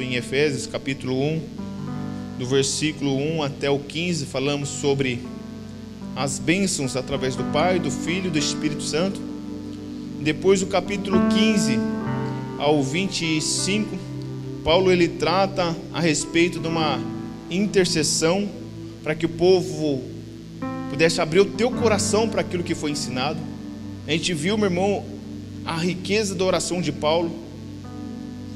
texto em Efésios, capítulo 1, do versículo 1 até o 15, falamos sobre as bênçãos através do Pai, do Filho e do Espírito Santo. Depois do capítulo 15 ao 25, Paulo ele trata a respeito de uma intercessão para que o povo pudesse abrir o teu coração para aquilo que foi ensinado. A gente viu, meu irmão, a riqueza da oração de Paulo.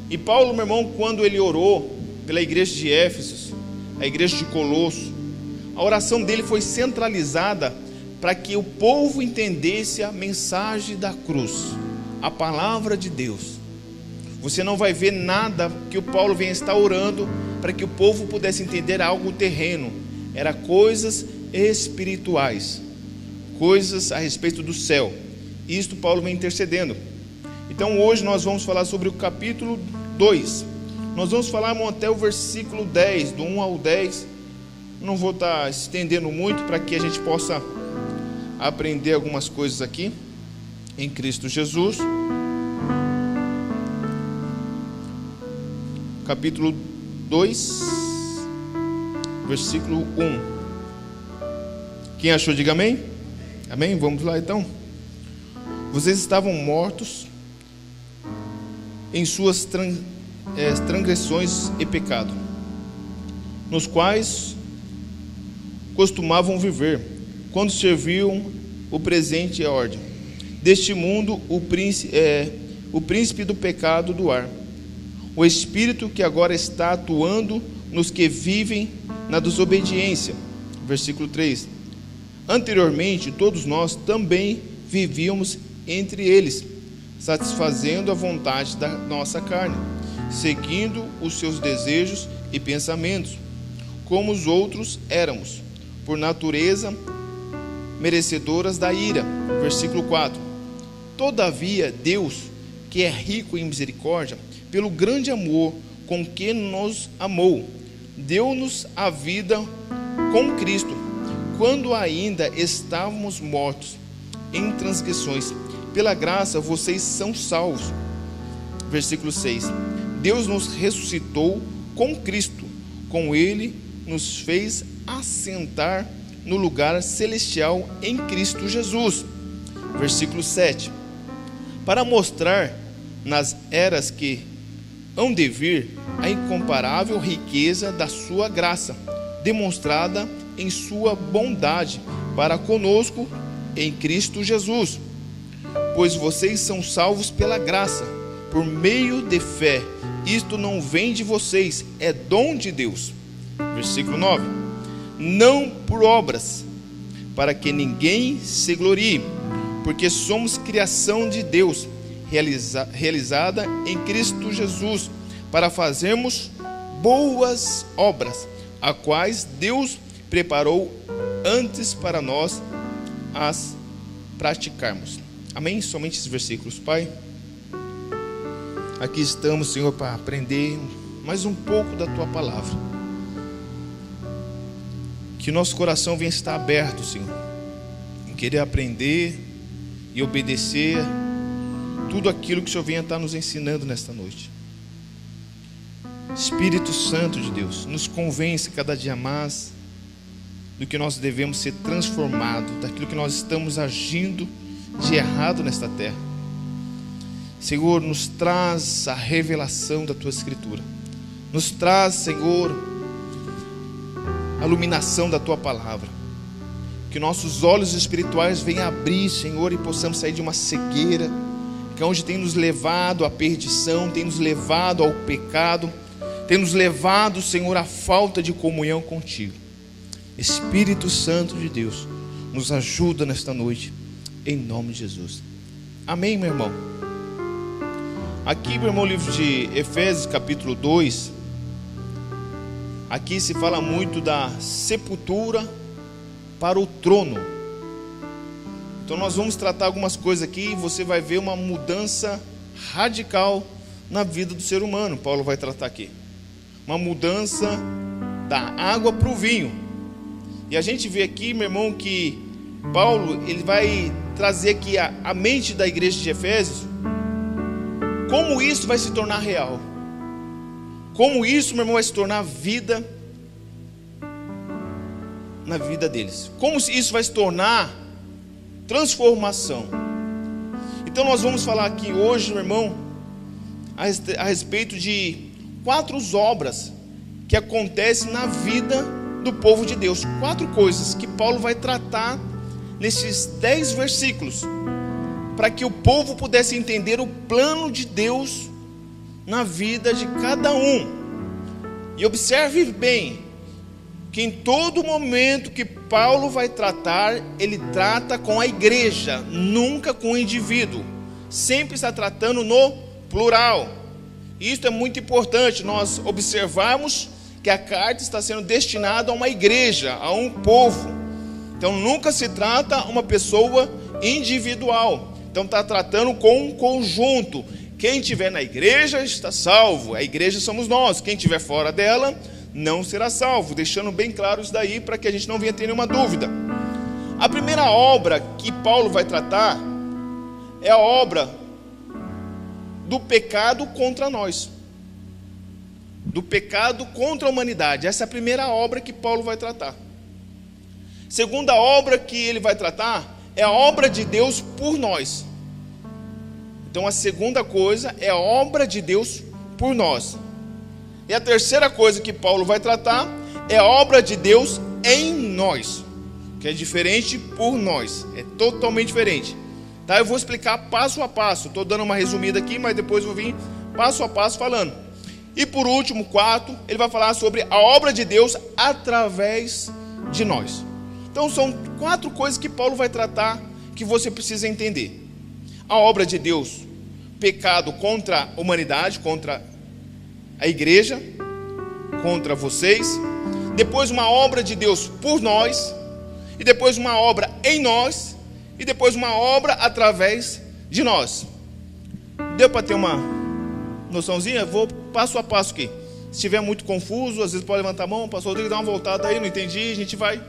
E Paulo, meu irmão, quando ele orou pela igreja de Éfeso, a igreja de Colosso, a oração dele foi centralizada para que o povo entendesse a mensagem da cruz, a palavra de Deus. Você não vai ver nada que o Paulo venha estar orando para que o povo pudesse entender algo terreno. Era coisas espirituais, coisas a respeito do céu. Isto Paulo vem intercedendo. Então hoje nós vamos falar sobre o capítulo 2. Nós vamos falar até o versículo 10, do 1 ao 10. Não vou estar estendendo muito para que a gente possa aprender algumas coisas aqui em Cristo Jesus. Capítulo 2, versículo 1. Quem achou, diga amém. Amém? Vamos lá então. Vocês estavam mortos em suas transgressões e pecado, nos quais costumavam viver, quando serviam o presente e a ordem deste mundo, o príncipe do pecado do ar, o espírito que agora está atuando nos que vivem na desobediência. Versículo 3. Anteriormente, todos nós também vivíamos entre eles, satisfazendo a vontade da nossa carne, seguindo os seus desejos e pensamentos, como os outros éramos, por natureza, merecedoras da ira. Versículo 4. Todavia, Deus, que é rico em misericórdia, pelo grande amor com que nos amou, deu-nos a vida com Cristo, quando ainda estávamos mortos em transgressões. Pela graça vocês são salvos. Versículo 6. Deus nos ressuscitou com Cristo, com Ele nos fez assentar no lugar celestial em Cristo Jesus. Versículo 7. Para mostrar nas eras que hão de vir a incomparável riqueza da sua graça, demonstrada em sua bondade para conosco em Cristo Jesus. Pois vocês são salvos pela graça, por meio de fé. Isto não vem de vocês, é dom de Deus. Versículo 9. Não por obras, para que ninguém se glorie, porque somos criação de Deus, realizada em Cristo Jesus, para fazermos boas obras, a quais Deus preparou antes para nós as praticarmos. Amém? Somente esses versículos, Pai. Aqui estamos, Senhor, para aprender mais um pouco da Tua palavra. Que o nosso coração venha estar aberto, Senhor, em querer aprender e obedecer tudo aquilo que o Senhor venha estar nos ensinando nesta noite. Espírito Santo de Deus, nos convence cada dia mais do que nós devemos ser transformados, daquilo que nós estamos agindo de errado nesta terra. Senhor, nos traz a revelação da Tua Escritura, nos traz, Senhor, a iluminação da Tua palavra, que nossos olhos espirituais venham abrir, Senhor, e possamos sair de uma cegueira, que é onde tem nos levado à perdição, tem nos levado ao pecado, tem nos levado, Senhor, à falta de comunhão contigo. Espírito Santo de Deus, nos ajuda nesta noite, em nome de Jesus. Amém, meu irmão? Aqui, meu irmão, livro de Efésios, capítulo 2, aqui se fala muito da sepultura para o trono. Então nós vamos tratar algumas coisas aqui e você vai ver uma mudança radical na vida do ser humano. Paulo vai tratar aqui uma mudança da água para o vinho. E a gente vê aqui, meu irmão, que Paulo ele vai trazer aqui a mente da igreja de Efésios, como isso vai se tornar real. como isso, meu irmão, vai se tornar vida na vida deles. Como isso vai se tornar transformação. Então nós vamos falar aqui hoje, meu irmão, a respeito de 4 obras que acontecem na vida do povo de Deus. 4 coisas que Paulo vai tratar nesses 10 versículos, para que o povo pudesse entender o plano de Deus na vida de cada um. E observe bem, que em todo momento que Paulo vai tratar, ele trata com a igreja, nunca com o indivíduo. Sempre está tratando no plural. Isso é muito importante, nós observarmos que a carta está sendo destinada a uma igreja, a um povo. Então nunca se trata uma pessoa individual. Então está tratando com um conjunto. Quem estiver na igreja está salvo. A igreja somos nós. Quem estiver fora dela não será salvo. Deixando bem claro isso daí, para que a gente não venha ter nenhuma dúvida. A primeira obra que Paulo vai tratar é a obra do pecado contra nós. Do pecado contra a humanidade. Essa é a primeira obra que Paulo vai tratar. Segunda obra que ele vai tratar é a obra de Deus por nós. Então a segunda coisa é a obra de Deus por nós. E a terceira coisa que Paulo vai tratar é a obra de Deus em nós, que é diferente por nós, é totalmente diferente. Tá? Eu vou explicar passo a passo, estou dando uma resumida aqui, mas depois eu vou vir passo a passo falando. E por último, 4, ele vai falar sobre a obra de Deus através de nós. Então são 4 coisas que Paulo vai tratar, que você precisa entender. A obra de Deus, pecado contra a humanidade, contra a igreja, contra vocês. Depois uma obra de Deus por nós. E depois uma obra em nós. E depois uma obra através de nós. Deu para ter uma noçãozinha? Eu vou passo a passo aqui. Se estiver muito confuso, às vezes pode levantar a mão. Pastor Rodrigo, dá uma voltada aí, não entendi. A gente vai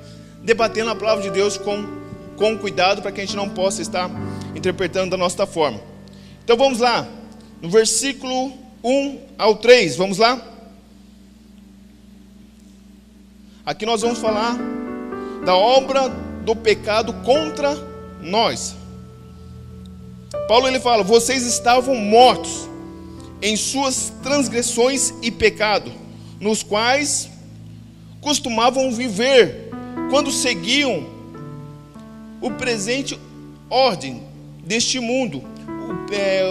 debatendo a palavra de Deus com cuidado, para que a gente não possa estar interpretando da nossa forma. Então vamos lá, no versículo 1 ao 3, vamos lá? Aqui nós vamos falar da obra do pecado contra nós. Paulo ele fala: vocês estavam mortos em suas transgressões e pecado, nos quais costumavam viver, quando seguiam o presente ordem deste mundo,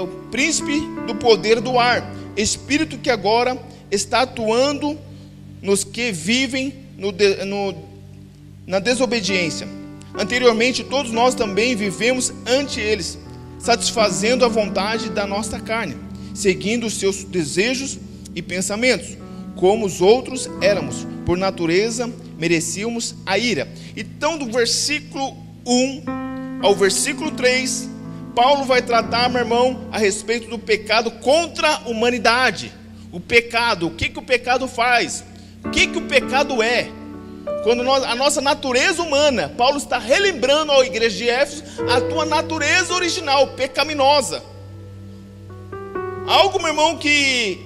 o príncipe do poder do ar, espírito que agora está atuando nos que vivem na desobediência. Anteriormente, todos nós também vivemos ante eles, satisfazendo a vontade da nossa carne, seguindo os seus desejos e pensamentos. Como os outros éramos, por natureza, merecíamos a ira. Então, do versículo 1 ao versículo 3, Paulo vai tratar, meu irmão, a respeito do pecado contra a humanidade. O pecado, o que o pecado faz? O que o pecado é? Quando a nossa natureza humana, Paulo está relembrando à igreja de Éfeso a tua natureza original, pecaminosa. Algo, meu irmão, que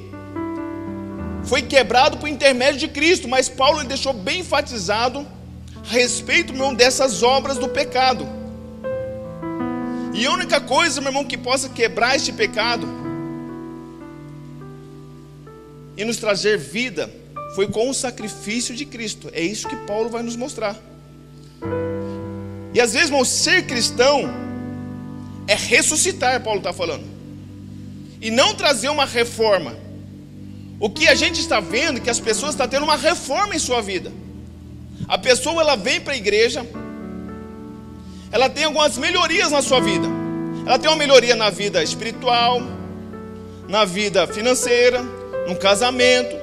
foi quebrado por intermédio de Cristo, mas Paulo ele deixou bem enfatizado a respeito, meu irmão, dessas obras do pecado. E a única coisa, meu irmão, que possa quebrar este pecado e nos trazer vida foi com o sacrifício de Cristo. É isso que Paulo vai nos mostrar. E às vezes, irmão, ser cristão é ressuscitar, Paulo está falando, e não trazer uma reforma. O que a gente está vendo é que as pessoas estão tendo uma reforma em sua vida. A pessoa ela vem para a igreja, ela tem algumas melhorias na sua vida. Ela tem uma melhoria na vida espiritual, na vida financeira, no casamento.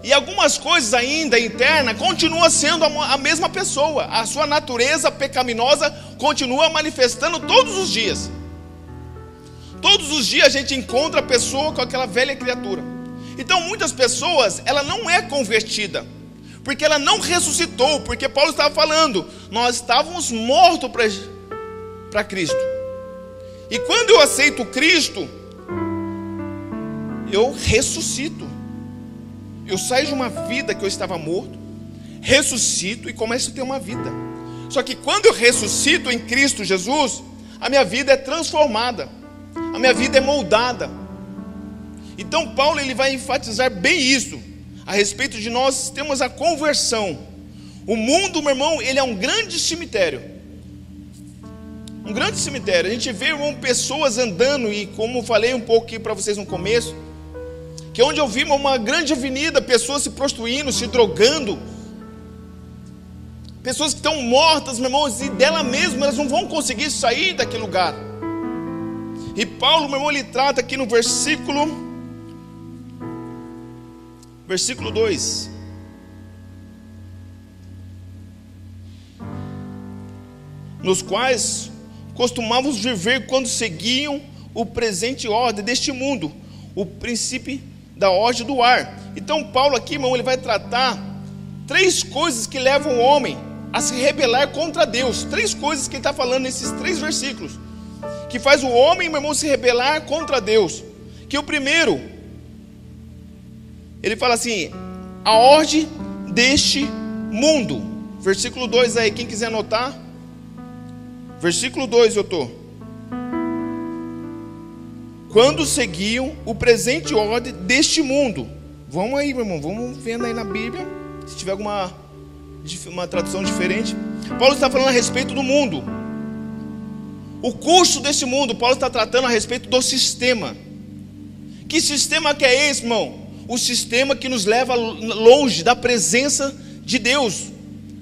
E algumas coisas ainda internas continuam sendo a mesma pessoa. A sua natureza pecaminosa continua manifestando todos os dias. Todos os dias a gente encontra a pessoa com aquela velha criatura. Então muitas pessoas, ela não é convertida, porque ela não ressuscitou. Porque Paulo estava falando, nós estávamos mortos para Cristo. E quando eu aceito Cristo, eu ressuscito. Eu saio de uma vida que eu estava morto, ressuscito e começo a ter uma vida. Só que quando eu ressuscito em Cristo Jesus, a minha vida é transformada, a minha vida é moldada. Então Paulo ele vai enfatizar bem isso, a respeito de nós temos a conversão. O mundo, meu irmão, ele é um grande cemitério. Um grande cemitério. A gente vê, irmão, pessoas andando, e como falei um pouco aqui para vocês no começo, que onde eu vi uma grande avenida, pessoas se prostituindo, se drogando, pessoas que estão mortas, meu irmão, e dela mesma elas não vão conseguir sair daquele lugar. E Paulo, meu irmão, ele trata aqui no versículo 2. Nos quais costumávamos viver quando seguiam o presente ordem deste mundo, o princípio da ordem do ar. Então Paulo aqui, irmão, ele vai tratar 3 coisas que levam o homem a se rebelar contra Deus. 3 coisas que ele está falando nesses 3 versículos, que faz o homem, meu irmão, se rebelar contra Deus. Que o primeiro, ele fala assim, a ordem deste mundo. Versículo 2 aí, quem quiser anotar. Versículo 2 eu estou. Quando seguiam o presente ordem deste mundo. Vamos aí, meu irmão, vamos vendo aí na Bíblia, se tiver alguma uma tradução diferente. Paulo está falando a respeito do mundo. O curso desse mundo, Paulo está tratando a respeito do sistema. Que sistema que é esse, irmão? O sistema que nos leva longe da presença de Deus,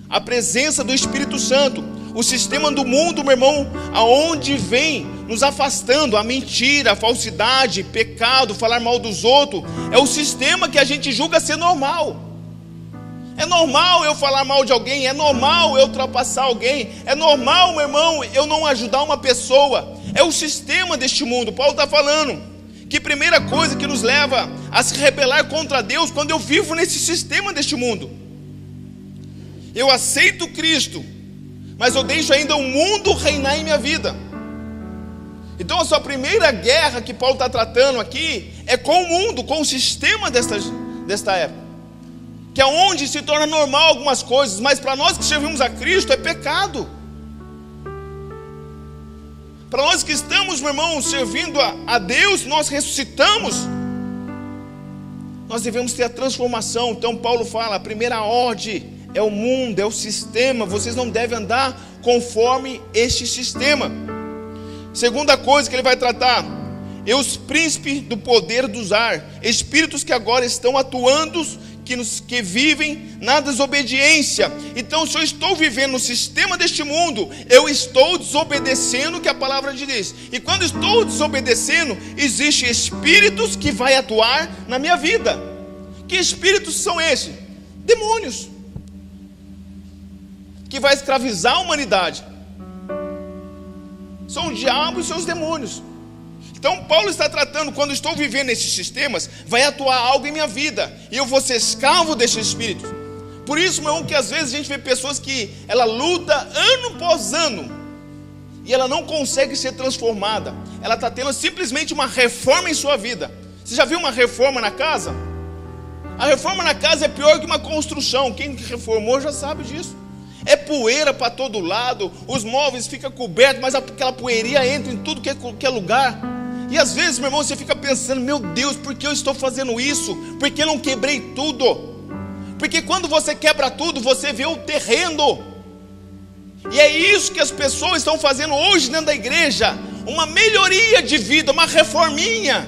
a presença do Espírito Santo. O sistema do mundo, meu irmão, aonde vem nos afastando, a mentira, a falsidade, pecado, falar mal dos outros, é o sistema que a gente julga ser normal. É normal eu falar mal de alguém, é normal eu ultrapassar alguém, é normal, meu irmão, eu não ajudar uma pessoa. É o sistema deste mundo. Paulo está falando que a primeira coisa que nos leva a se rebelar contra Deus, quando eu vivo nesse sistema deste mundo, eu aceito Cristo, mas eu deixo ainda o mundo reinar em minha vida. Então a sua primeira guerra que Paulo está tratando aqui é com o mundo, com o sistema desta época, que é onde se torna normal algumas coisas, mas para nós que servimos a Cristo é pecado. Para nós que estamos, meu irmão, servindo a Deus, nós ressuscitamos, nós devemos ter a transformação. Então Paulo fala, a primeira ordem é o mundo, é o sistema. Vocês não devem andar conforme este sistema. Segunda coisa que ele vai tratar, é os príncipes do poder dos ar, espíritos que agora estão atuando, que vivem na desobediência. Então, se eu estou vivendo no sistema deste mundo, eu estou desobedecendo o que a palavra diz. E quando estou desobedecendo, existem espíritos que vai atuar na minha vida. Que espíritos são esses? Demônios, que vai escravizar a humanidade. São o diabo e seus demônios. Então Paulo está tratando, quando estou vivendo nesses sistemas, vai atuar algo em minha vida, e eu vou ser escravo desses espíritos. Por isso, meu irmão, que às vezes a gente vê pessoas que ela luta ano após ano, e ela não consegue ser transformada. Ela está tendo simplesmente uma reforma em sua vida. Você já viu uma reforma na casa? A reforma na casa é pior que uma construção. Quem reformou já sabe disso. É poeira para todo lado, os móveis ficam cobertos, mas aquela poeirinha entra em tudo que é lugar. E às vezes, meu irmão, você fica pensando, meu Deus, por que eu estou fazendo isso? Por que eu não quebrei tudo? Porque quando você quebra tudo, você vê o terreno. E é isso que as pessoas estão fazendo hoje dentro da igreja, uma melhoria de vida, uma reforminha,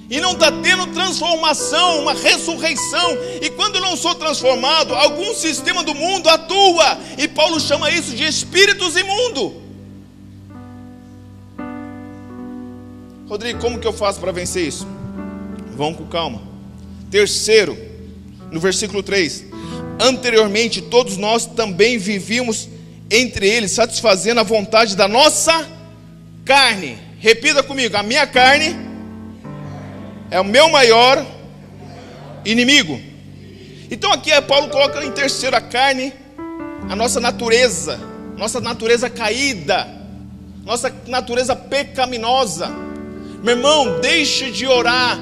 e não está tendo transformação, uma ressurreição. E quando eu não sou transformado, algum sistema do mundo atua, e Paulo chama isso de espíritos imundos. Rodrigo, como que eu faço para vencer isso? Vamos com calma. Terceiro, no versículo 3: anteriormente todos nós também vivíamos entre eles, satisfazendo a vontade da nossa carne. Repita comigo: a minha carne é o meu maior inimigo. Então aqui Paulo coloca em terceiro a carne, a nossa natureza caída, nossa natureza pecaminosa. Meu irmão, deixe de orar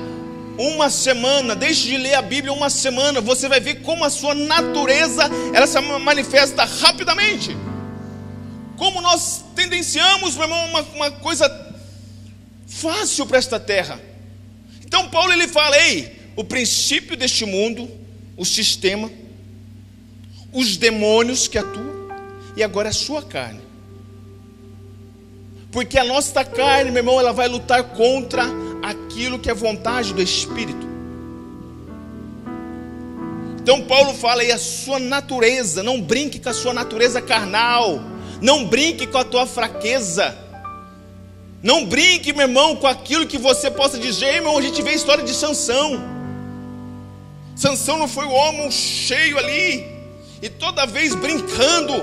uma semana, deixe de ler a Bíblia uma semana, você vai ver como a sua natureza, ela se manifesta rapidamente. Como nós tendenciamos, meu irmão, uma coisa fácil para esta terra. Então Paulo ele fala, o princípio deste mundo, o sistema, os demônios que atuam, e agora a sua carne. Porque a nossa carne, meu irmão, ela vai lutar contra aquilo que é vontade do Espírito. Então Paulo fala aí, a sua natureza, não brinque com a sua natureza carnal, não brinque com a tua fraqueza, não brinque, meu irmão, com aquilo que você possa dizer. Irmão, a gente vê a história de Sansão. Sansão não foi o homem cheio ali, e toda vez brincando,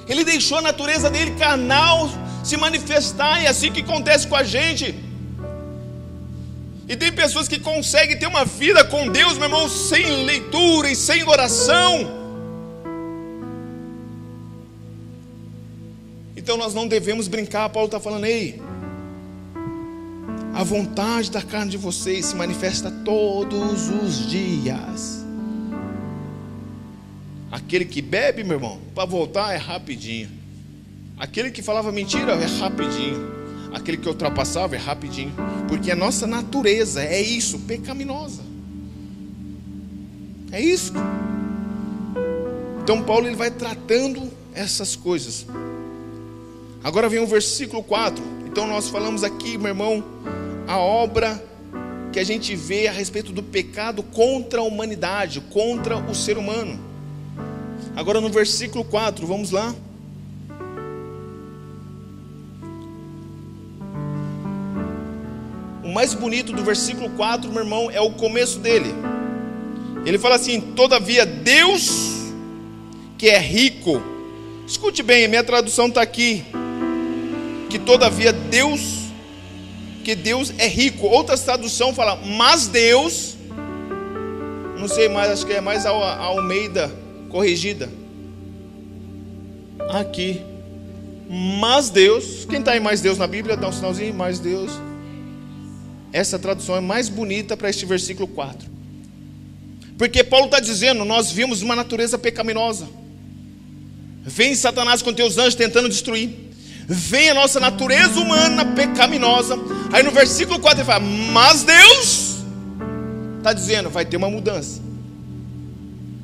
ele deixou a natureza dele carnal se manifestar, e é assim que acontece com a gente. E tem pessoas que conseguem ter uma vida com Deus, meu irmão, sem leitura e sem oração. Então nós não devemos brincar. Paulo está falando, a vontade da carne de vocês se manifesta todos os dias. Aquele que bebe, meu irmão, para voltar é rapidinho. Aquele que falava mentira é rapidinho. Aquele que ultrapassava é rapidinho. Porque a nossa natureza é isso, pecaminosa. É isso. Então Paulo ele vai tratando essas coisas. Agora vem o versículo 4. Então nós falamos aqui, meu irmão, a obra que a gente vê a respeito do pecado contra a humanidade, contra o ser humano. Agora no versículo 4, vamos lá. O mais bonito do versículo 4, meu irmão, é o começo dele. Ele fala assim: todavia Deus, que é rico. Escute bem, a minha tradução está aqui. Que todavia Deus, que Deus é rico. Outras traduções falam, mas Deus, não sei mais, acho que é mais a Almeida corrigida. Aqui, mas Deus, quem está em mais Deus na Bíblia, dá um sinalzinho, mais Deus. Essa tradução é mais bonita para este versículo 4. Porque Paulo está dizendo, nós vimos uma natureza pecaminosa. Vem Satanás com teus anjos tentando destruir. Vem a nossa natureza humana pecaminosa. Aí no versículo 4 ele fala, mas Deus está dizendo, vai ter uma mudança,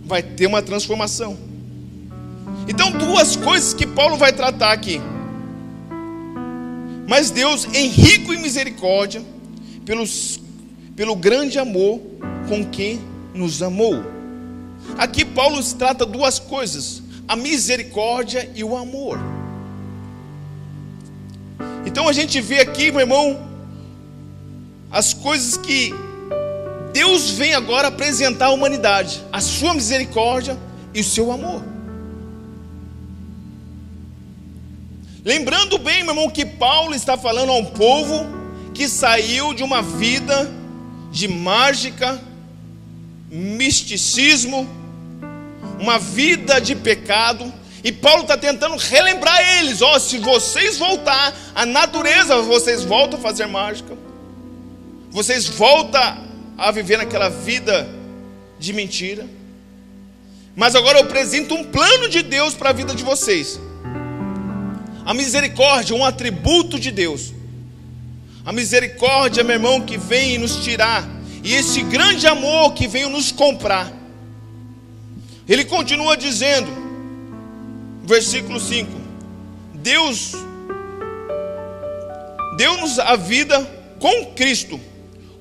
vai ter uma transformação. Então duas coisas que Paulo vai tratar aqui. Mas Deus, em rico em misericórdia, pelo grande amor com que nos amou. Aqui Paulo trata duas coisas, a misericórdia e o amor. Então a gente vê aqui, meu irmão, as coisas que Deus vem agora apresentar à humanidade, a sua misericórdia e o seu amor. Lembrando bem, meu irmão, que Paulo está falando a um povo que saiu de uma vida de mágica, misticismo, uma vida de pecado. E Paulo está tentando relembrar eles, se vocês voltar à natureza, vocês voltam a fazer mágica, vocês voltam a viver naquela vida de mentira. Mas agora eu apresento um plano de Deus para a vida de vocês. A misericórdia, um atributo de Deus. A misericórdia, meu irmão, que vem nos tirar, e esse grande amor que veio nos comprar. Ele continua dizendo, versículo 5: Deus deu-nos a vida com Cristo,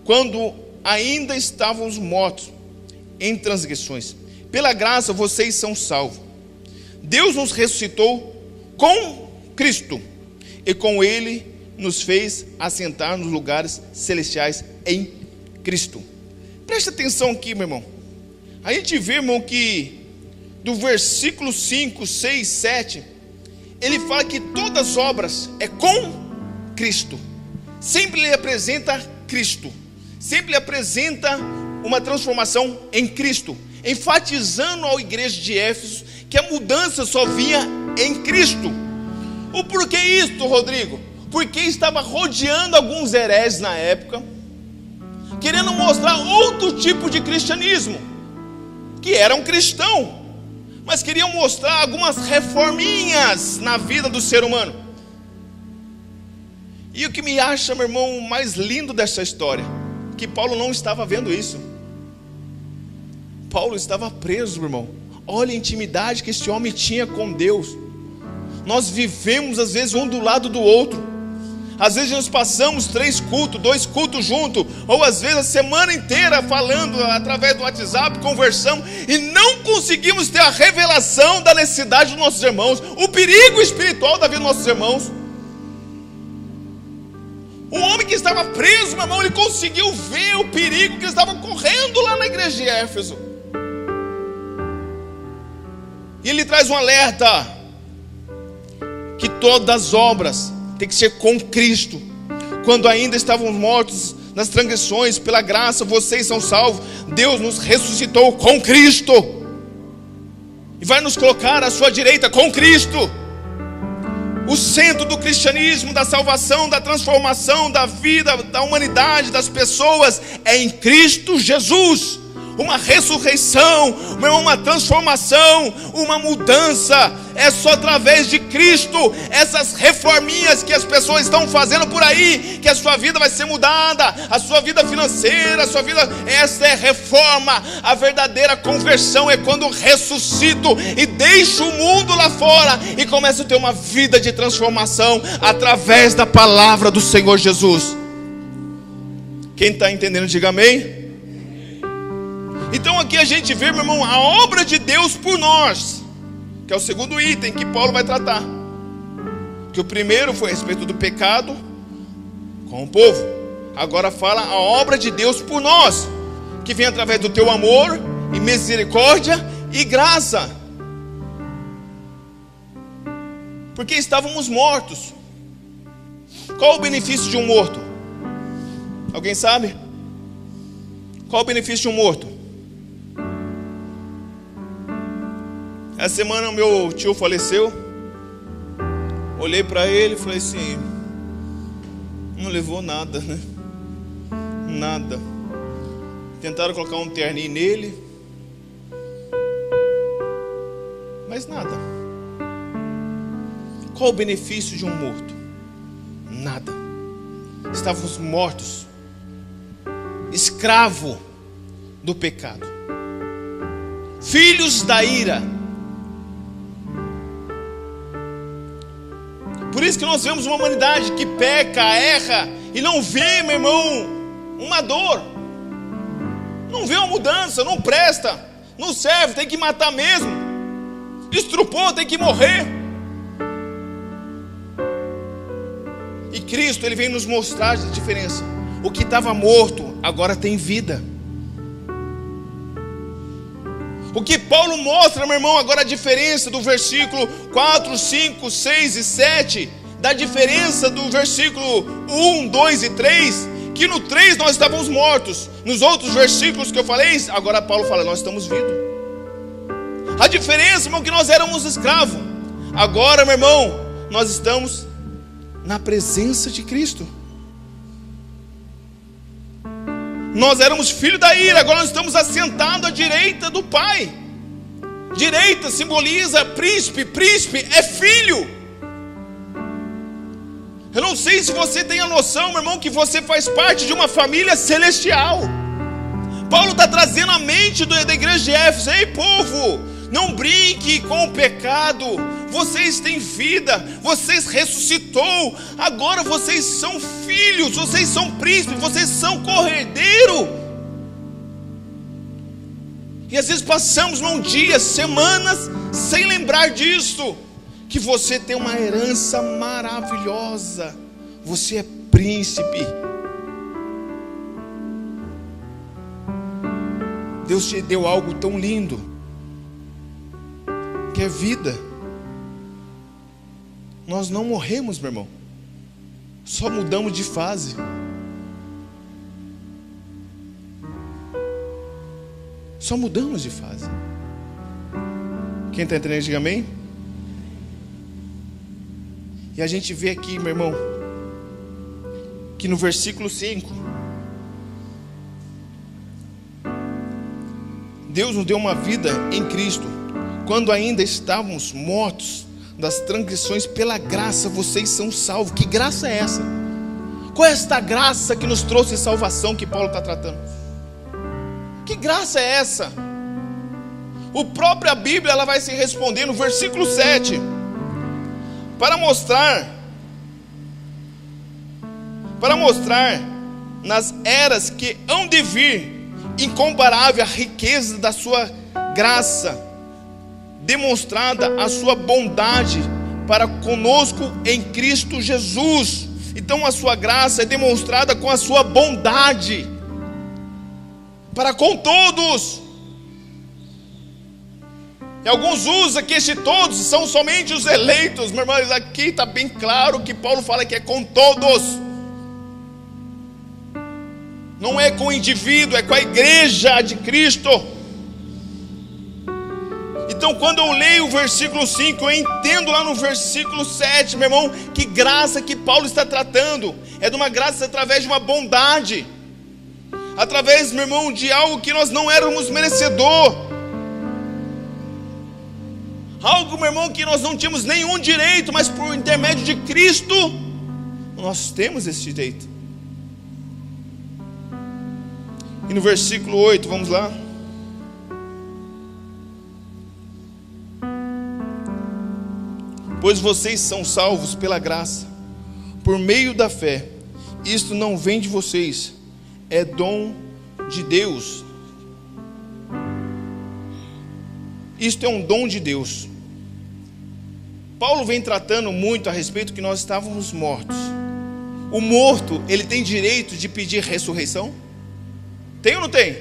quando ainda estávamos mortos em transgressões. Pela graça vocês são salvos. Deus nos ressuscitou com Cristo, e com Ele nos fez assentar nos lugares celestiais em Cristo. Preste atenção aqui, meu irmão. A gente vê, irmão, que do versículo 5, 6, 7, ele fala que todas as obras é com Cristo. Sempre ele apresenta Cristo. Sempre ele apresenta uma transformação em Cristo, enfatizando à igreja de Éfeso que a mudança só vinha em Cristo. O porquê isto, Rodrigo? Porque estava rodeando alguns hereges na época, querendo mostrar outro tipo de cristianismo, que era um cristão, mas queriam mostrar algumas reforminhas na vida do ser humano. E o que me acha, meu irmão, mais lindo dessa história, que Paulo não estava vendo isso. Paulo estava preso, meu irmão. Olha a intimidade que esse homem tinha com Deus. Nós vivemos às vezes um do lado do outro. Às vezes nós passamos 3 cultos, 2 cultos juntos, ou às vezes a semana inteira falando através do WhatsApp, conversamos, e não conseguimos ter a revelação da necessidade dos nossos irmãos, o perigo espiritual da vida dos nossos irmãos. O homem que estava preso, meu irmão, ele conseguiu ver o perigo que eles estavam correndo lá na igreja de Éfeso. E ele traz um alerta, que todas as obras tem que ser com Cristo. Quando ainda estávamos mortos nas transgressões, pela graça vocês são salvos. Deus nos ressuscitou com Cristo e vai nos colocar à sua direita com Cristo. O centro do cristianismo, da salvação, da transformação da vida, da humanidade, das pessoas, é em Cristo Jesus. Uma ressurreição, uma transformação, uma mudança, é só através de Cristo. Essas reforminhas que as pessoas estão fazendo por aí, que a sua vida vai ser mudada, a sua vida financeira, a sua vida, essa é reforma. A verdadeira conversão é quando eu ressuscito e deixo o mundo lá fora e começo a ter uma vida de transformação através da palavra do Senhor Jesus. Quem está entendendo, diga amém. Então aqui a gente vê, meu irmão, a obra de Deus por nós, que é o segundo item que Paulo vai tratar. Que o primeiro foi a respeito do pecado com o povo. Agora fala a obra de Deus por nós, que vem através do teu amor e misericórdia e graça. Porque estávamos mortos. Qual o benefício de um morto? Alguém sabe? Qual o benefício de um morto? Essa semana o meu tio faleceu. Olhei para ele e falei assim: não levou nada, né? Nada. Tentaram colocar um terninho nele, mas nada. Qual o benefício de um morto? Nada. Estávamos mortos, escravo do pecado, filhos da ira. Por isso que nós vemos uma humanidade que peca, erra e não vê, meu irmão, uma dor, não vê uma mudança, não presta, não serve, tem que matar mesmo, estrupou, tem que morrer. E Cristo, Ele vem nos mostrar a diferença. O que estava morto agora tem vida. O que Paulo mostra, meu irmão, agora a diferença do versículo 4, 5, 6 e 7, da diferença do versículo 1, 2 e 3, que no 3 nós estávamos mortos, nos outros versículos que eu falei, agora Paulo fala, nós estamos vivos. A diferença, irmão, que nós éramos escravos, agora, meu irmão, nós estamos na presença de Cristo. Nós éramos filhos da ira, agora nós estamos assentados à direita do Pai. Direita simboliza príncipe, príncipe é filho. Eu não sei se você tem a noção, meu irmão, que você faz parte de uma família celestial. Paulo está trazendo a mente da igreja de Éfeso: ei povo, não brinque com o pecado. Vocês têm vida, vocês ressuscitou, agora vocês são filhos, vocês são príncipes, vocês são cordeiro. E às vezes passamos num dia, semanas, sem lembrar disso, que você tem uma herança maravilhosa, você é príncipe. Deus te deu algo tão lindo, que é vida. Nós não morremos, meu irmão, só mudamos de fase. Só mudamos de fase. Quem está entendendo, diga amém. E a gente vê aqui, meu irmão, que no versículo 5 Deus nos deu uma vida em Cristo, quando ainda estávamos mortos das transgressões. Pela graça vocês são salvos. Que graça é essa? Qual é esta graça que nos trouxe salvação que Paulo está tratando? Que graça é essa? A própria Bíblia ela vai se responder no versículo 7, para mostrar nas eras que hão de vir, incomparável a riqueza da sua graça, demonstrada a sua bondade para conosco em Cristo Jesus. Então a sua graça é demonstrada com a sua bondade para com todos. E alguns usam que esse todos são somente os eleitos. Meu irmão, aqui está bem claro que Paulo fala que é com todos. Não é com o indivíduo, é com a igreja de Cristo. Então quando eu leio o versículo 5, eu entendo lá no versículo 7, meu irmão, que graça que Paulo está tratando. É de uma graça através de uma bondade, através, meu irmão, de algo que nós não éramos merecedor, algo, meu irmão, que nós não tínhamos nenhum direito, mas por intermédio de Cristo nós temos esse direito. E no versículo 8, vamos lá. Pois vocês são salvos pela graça, por meio da fé. Isto não vem de vocês, é dom de Deus. Isto é um dom de Deus. Paulo vem tratando muito a respeito que nós estávamos mortos. O morto, ele tem direito de pedir ressurreição? Tem ou não tem?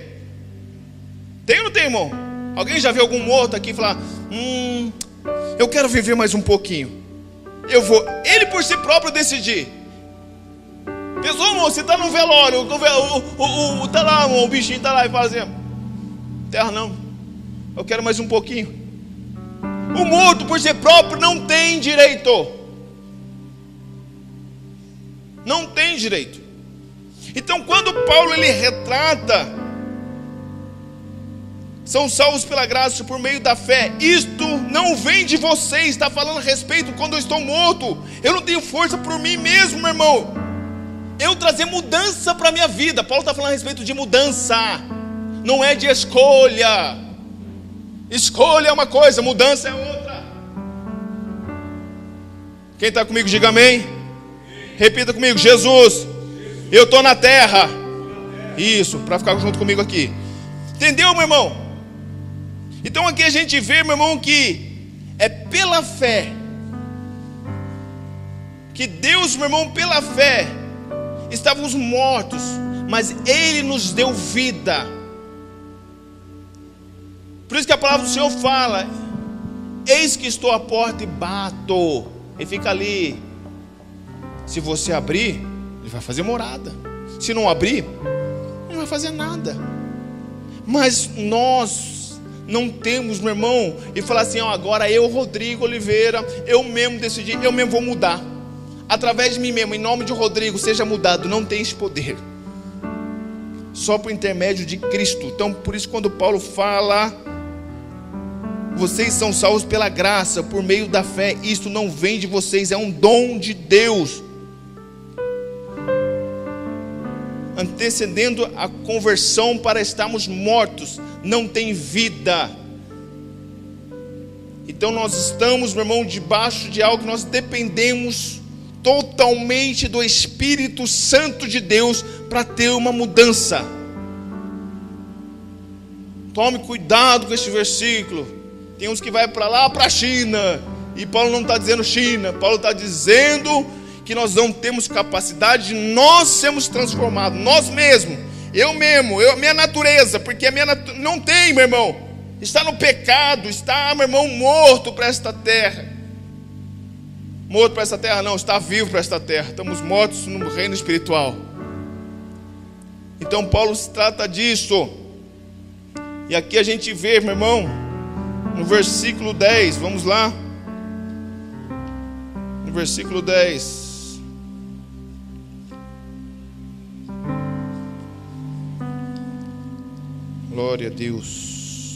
Tem ou não tem, irmão? Alguém já viu algum morto aqui falar: eu quero viver mais um pouquinho, eu vou, ele por si próprio decidir. Pessoal, irmão, você está no velório, tá lá, irmão, o bichinho está lá e fala assim: terra não, eu quero mais um pouquinho. O morto por si próprio não tem direito. Não tem direito. Então quando Paulo ele retrata, são salvos pela graça por meio da fé, isto não vem de vocês. Está falando a respeito quando eu estou morto. Eu não tenho força por mim mesmo, meu irmão. Eu trazer mudança para a minha vida. Paulo está falando a respeito de mudança, não é de escolha. Escolha é uma coisa, mudança é outra. Quem está comigo diga amém. Repita comigo: Jesus, eu estou na terra. Isso, para ficar junto comigo aqui. Entendeu, meu irmão? Então aqui a gente vê, meu irmão, que é pela fé que Deus, meu irmão, pela fé estávamos mortos, mas Ele nos deu vida. Por isso que a palavra do Senhor fala: eis que estou à porta e bato. Ele fica ali. Se você abrir, Ele vai fazer morada. Se não abrir, Ele não vai fazer nada. Mas nós não temos, meu irmão, e falar assim: agora eu, Rodrigo Oliveira, eu mesmo decidi, eu mesmo vou mudar. Através de mim mesmo, em nome de Rodrigo, seja mudado. Não tem esse poder. Só por intermédio de Cristo. Então por isso quando Paulo fala: vocês são salvos pela graça, por meio da fé, isto não vem de vocês, é um dom de Deus, antecedendo a conversão para estarmos mortos, não tem vida. Então nós estamos, meu irmão, debaixo de algo que nós dependemos totalmente do Espírito Santo de Deus para ter uma mudança. Tome cuidado com esse versículo. Tem uns que vai para lá, para a China, e Paulo não está dizendo China, Paulo está dizendo que nós não temos capacidade de nós sermos transformados, nós mesmos, eu mesmo, minha natureza, porque a minha não tem, meu irmão, está no pecado, está, meu irmão, morto para esta terra. Morto para esta terra não, está vivo para esta terra. Estamos mortos no reino espiritual. Então Paulo se trata disso. E aqui a gente vê, meu irmão, no versículo 10, vamos lá. No versículo 10. Glória a Deus.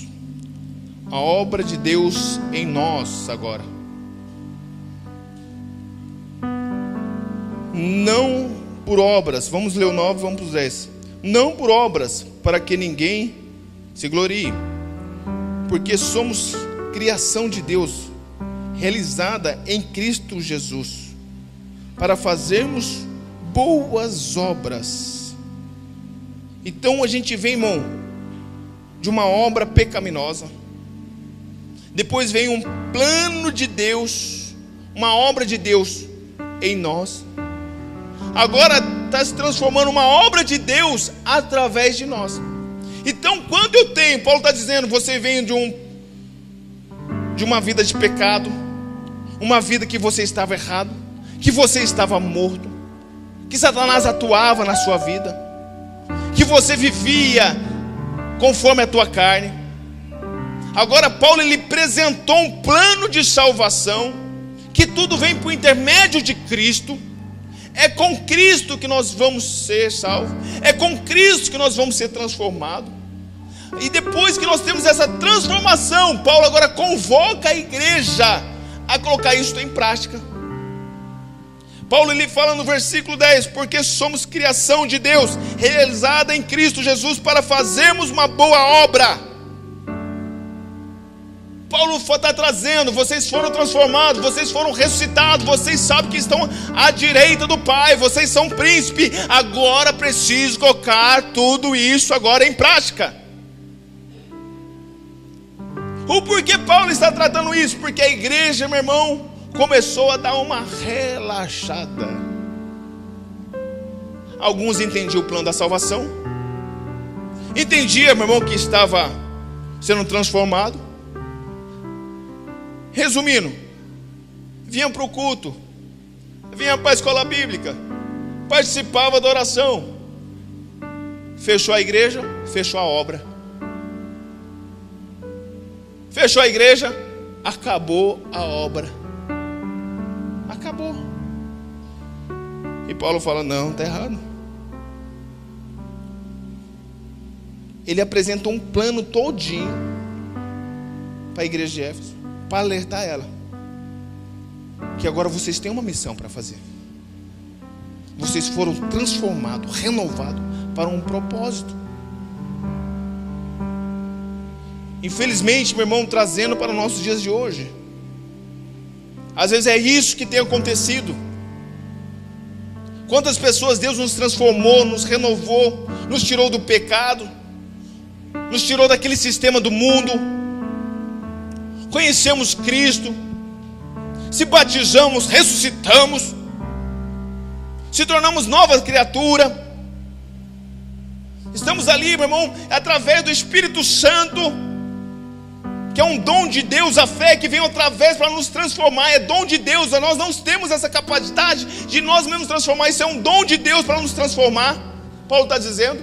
a obra de Deus em nós agora. Não por obras, vamos ler o 9, vamos para os 10. Não por obras, para que ninguém se glorie, porque somos criação de Deus, realizada em Cristo Jesus, para fazermos boas obras. Então a gente vem, irmão, de uma obra pecaminosa, depois vem um plano de Deus, uma obra de Deus em nós, agora está se transformando uma obra de Deus através de nós. Então, quando eu tenho, Paulo está dizendo, você vem de uma vida de pecado, uma vida que você estava errado, que você estava morto, que Satanás atuava na sua vida, que você vivia conforme a tua carne. Agora Paulo, ele apresentou um plano de salvação, que tudo vem por intermédio de Cristo. É com Cristo que nós vamos ser salvos, é com Cristo que nós vamos ser transformados. E depois que nós temos essa transformação, Paulo agora convoca a igreja a colocar isso em prática. Paulo, ele fala no versículo 10, porque somos criação de Deus, realizada em Cristo Jesus, para fazermos uma boa obra. Paulo está trazendo, vocês foram transformados, vocês foram ressuscitados, vocês sabem que estão à direita do Pai, vocês são príncipe, agora preciso colocar tudo isso agora em prática. O porquê Paulo está tratando isso? Porque a igreja, meu irmão, começou a dar uma relaxada. Alguns entendiam o plano da salvação, entendiam, meu irmão, que estava sendo transformado. Resumindo, vinham para o culto, vinham para a escola bíblica, participava da oração, fechou a igreja, fechou a obra. Fechou a igreja, acabou a obra. Acabou. E Paulo fala, não, está errado. Ele apresenta um plano todinho para a igreja de Éfeso, para alertar ela que agora vocês têm uma missão para fazer. Vocês foram transformados, renovados para um propósito. Infelizmente, meu irmão, trazendo para os nossos dias de hoje, às vezes é isso que tem acontecido. Quantas pessoas Deus nos transformou, nos renovou, nos tirou do pecado, nos tirou daquele sistema do mundo, conhecemos Cristo, se batizamos, ressuscitamos, se tornamos nova criatura, estamos ali, meu irmão, através do Espírito Santo, que é um dom de Deus, a fé que vem através para nos transformar, é dom de Deus. Nós não temos essa capacidade de nós mesmos transformar, isso é um dom de Deus para nos transformar, Paulo está dizendo.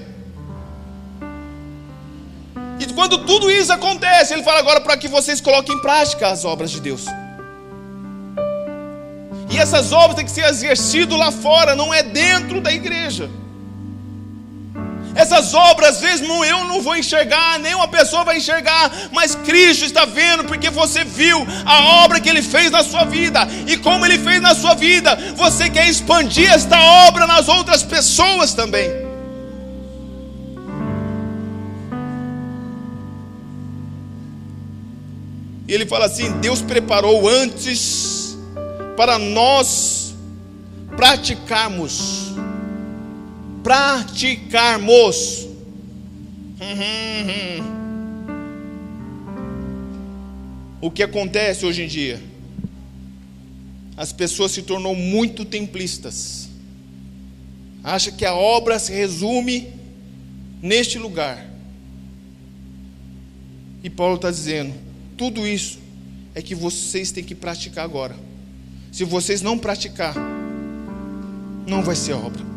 E quando tudo isso acontece, ele fala agora para que vocês coloquem em prática as obras de Deus. E essas obras têm que ser exercidas lá fora, não é dentro da igreja. Essas obras, às vezes, eu não vou enxergar, nenhuma pessoa vai enxergar, mas Cristo está vendo, porque você viu a obra que Ele fez na sua vida. E como Ele fez na sua vida, você quer expandir esta obra nas outras pessoas também. E Ele fala assim, Deus preparou antes para nós praticarmos. O que acontece hoje em dia? As pessoas se tornam muito templistas, acha que a obra se resume neste lugar. E Paulo está dizendo, tudo isso é que vocês têm que praticar agora. Se vocês não praticar, não vai ser obra.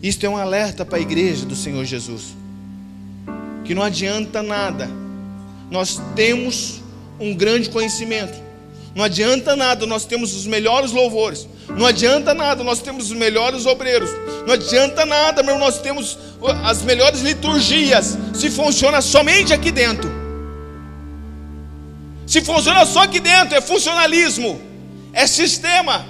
Isto é um alerta para a igreja do Senhor Jesus, que não adianta nada nós temos um grande conhecimento, Não adianta nada nós temos os melhores louvores. Não adianta nada nós temos os melhores obreiros. Não adianta nada, meu irmão, nós temos as melhores liturgias, se funciona somente aqui dentro. Se funciona só aqui dentro, é funcionalismo, é sistema.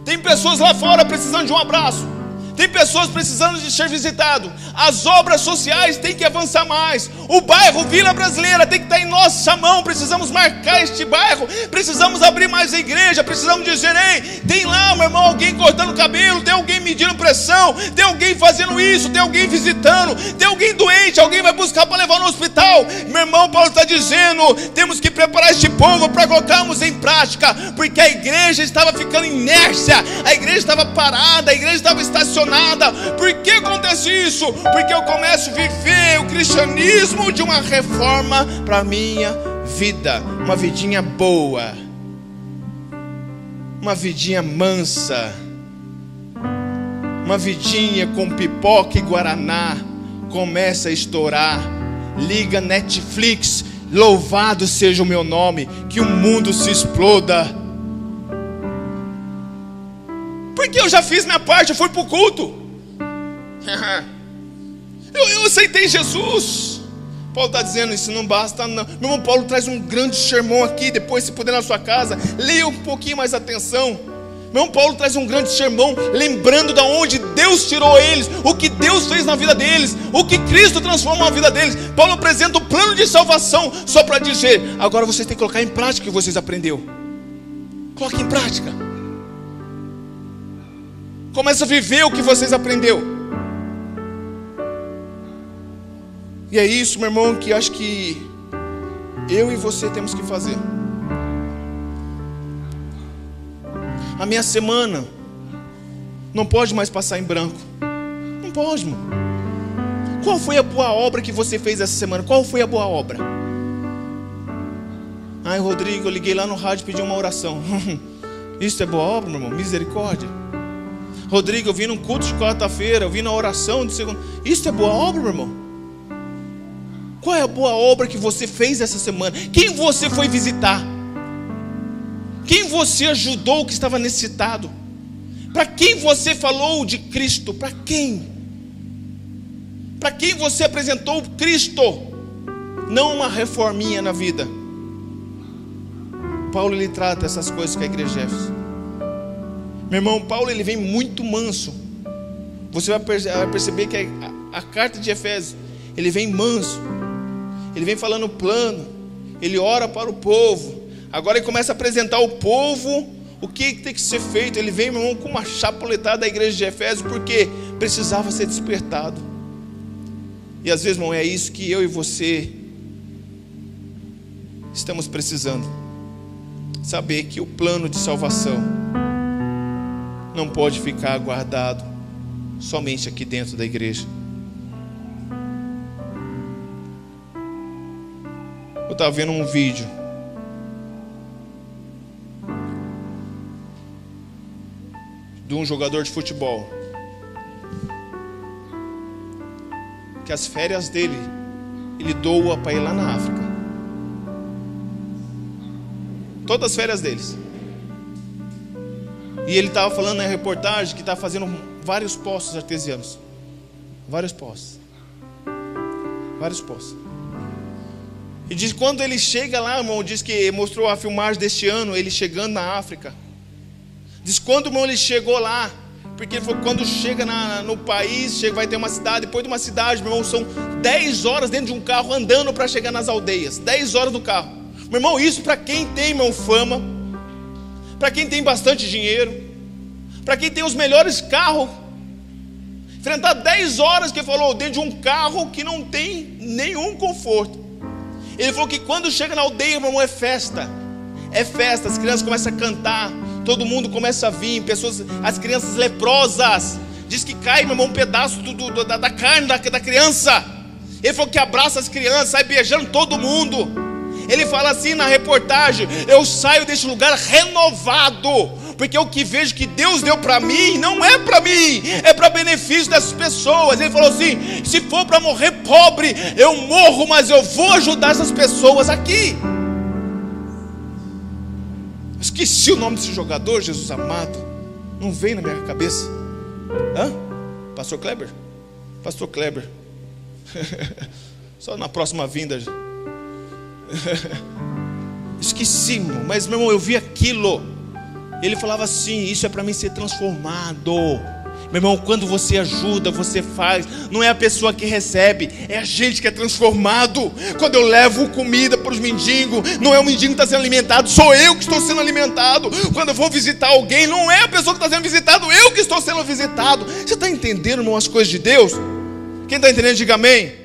Tem pessoas lá fora precisando de um abraço. Tem pessoas precisando de ser visitado. As obras sociais têm que avançar mais. O bairro Vila Brasileira tem que estar em nossa mão. Precisamos marcar este bairro. Precisamos abrir mais a igreja. Precisamos dizer, ei, tem lá, meu irmão, alguém cortando cabelo. Tem alguém medindo pressão. Tem alguém fazendo isso. Tem alguém visitando. Tem alguém doente. Alguém vai buscar para levar no hospital. Meu irmão, Paulo está dizendo, temos que preparar este povo para colocarmos em prática. Porque a igreja estava ficando inércia. A igreja estava parada. A igreja estava estacionada. Por que acontece isso? Porque eu começo a viver o cristianismo de uma reforma para a minha vida. Uma vidinha boa, uma vidinha mansa, uma vidinha com pipoca e guaraná. Começa a estourar. Liga Netflix, louvado seja o meu nome, que o mundo se exploda. Porque eu já fiz minha parte, eu fui para o culto. eu aceitei Jesus. Paulo está dizendo, isso não basta não. Meu irmão, Paulo traz um grande sermão aqui. Depois, se puder na sua casa, leia um pouquinho mais atenção. Meu irmão, Paulo traz um grande sermão, lembrando de onde Deus tirou eles, o que Deus fez na vida deles, o que Cristo transformou na vida deles. Paulo apresenta o plano de salvação, só para dizer, agora vocês têm que colocar em prática o que vocês aprenderam. Coloque em prática. Começa a viver o que vocês aprenderam. E é isso, meu irmão, que acho que eu e você temos que fazer. A minha semana não pode mais passar em branco. Não pode, irmão. Qual foi a boa obra que você fez essa semana? Qual foi a boa obra? Ai, Rodrigo, eu liguei lá no rádio e pedi uma oração. Isso é boa obra, meu irmão? Misericórdia. Rodrigo, eu vim num culto de quarta-feira, eu vim na oração de segunda. Isso é boa obra, meu irmão? Qual é a boa obra que você fez essa semana? Quem você foi visitar? Quem você ajudou que estava necessitado? Para quem você falou de Cristo? Para quem? Para quem você apresentou Cristo? Não uma reforminha na vida. Paulo, ele trata essas coisas com a igreja de Éfeso. Meu irmão, Paulo, ele vem muito manso. Você vai perceber que a carta de Efésios, ele vem manso. Ele vem falando o plano. Ele ora para o povo. Agora ele começa a apresentar ao povo o que tem que ser feito. Ele vem, meu irmão, com uma chapuletada da igreja de Efésios, porque precisava ser despertado. E às vezes, irmão, é isso que eu e você estamos precisando. Saber que o plano de salvação não pode ficar guardado somente aqui dentro da igreja. Eu estava vendo um vídeo de um jogador de futebol, que as férias dele, ele doa para ir lá na África. Todas as férias deles. E ele estava falando na reportagem que está fazendo vários poços artesianos. Vários poços. E diz que quando ele chega lá, irmão, diz que mostrou a filmagem deste ano, ele chegando na África. Diz que quando, irmão, ele chegou lá, porque ele falou, quando chega no país, vai ter uma cidade, depois de uma cidade, meu irmão, são 10 horas dentro de um carro andando para chegar nas aldeias. 10 horas no carro. Meu irmão, isso para quem tem, irmão, fama, para quem tem bastante dinheiro, para quem tem os melhores carros, enfrentar 10 horas, que ele falou, dentro de um carro que não tem nenhum conforto. Ele falou que quando chega na aldeia, meu irmão, é festa, as crianças começam a cantar, todo mundo começa a vir, as crianças leprosas, diz que cai, meu irmão, um pedaço da carne da criança. Ele falou que abraça as crianças, sai beijando todo mundo. Ele fala assim na reportagem, eu saio deste lugar renovado, porque o que vejo que Deus deu para mim, não é para mim, é para benefício dessas pessoas. Ele falou assim, se for para morrer pobre, eu morro, mas eu vou ajudar essas pessoas aqui. Esqueci o nome desse jogador, Jesus amado. Não vem na minha cabeça. Pastor Kleber? Pastor Kleber. Só na próxima vinda. Esqueci, irmão. Mas, meu irmão, eu vi aquilo. Ele falava assim: isso é para mim ser transformado. Meu irmão, quando você ajuda, você faz. Não é a pessoa que recebe, é a gente que é transformado. Quando eu levo comida para os mendigos, não é o mendigo que está sendo alimentado, sou eu que estou sendo alimentado. Quando eu vou visitar alguém, não é a pessoa que está sendo visitado, eu que estou sendo visitado. Você está entendendo, irmão, as coisas de Deus? Quem está entendendo, diga amém.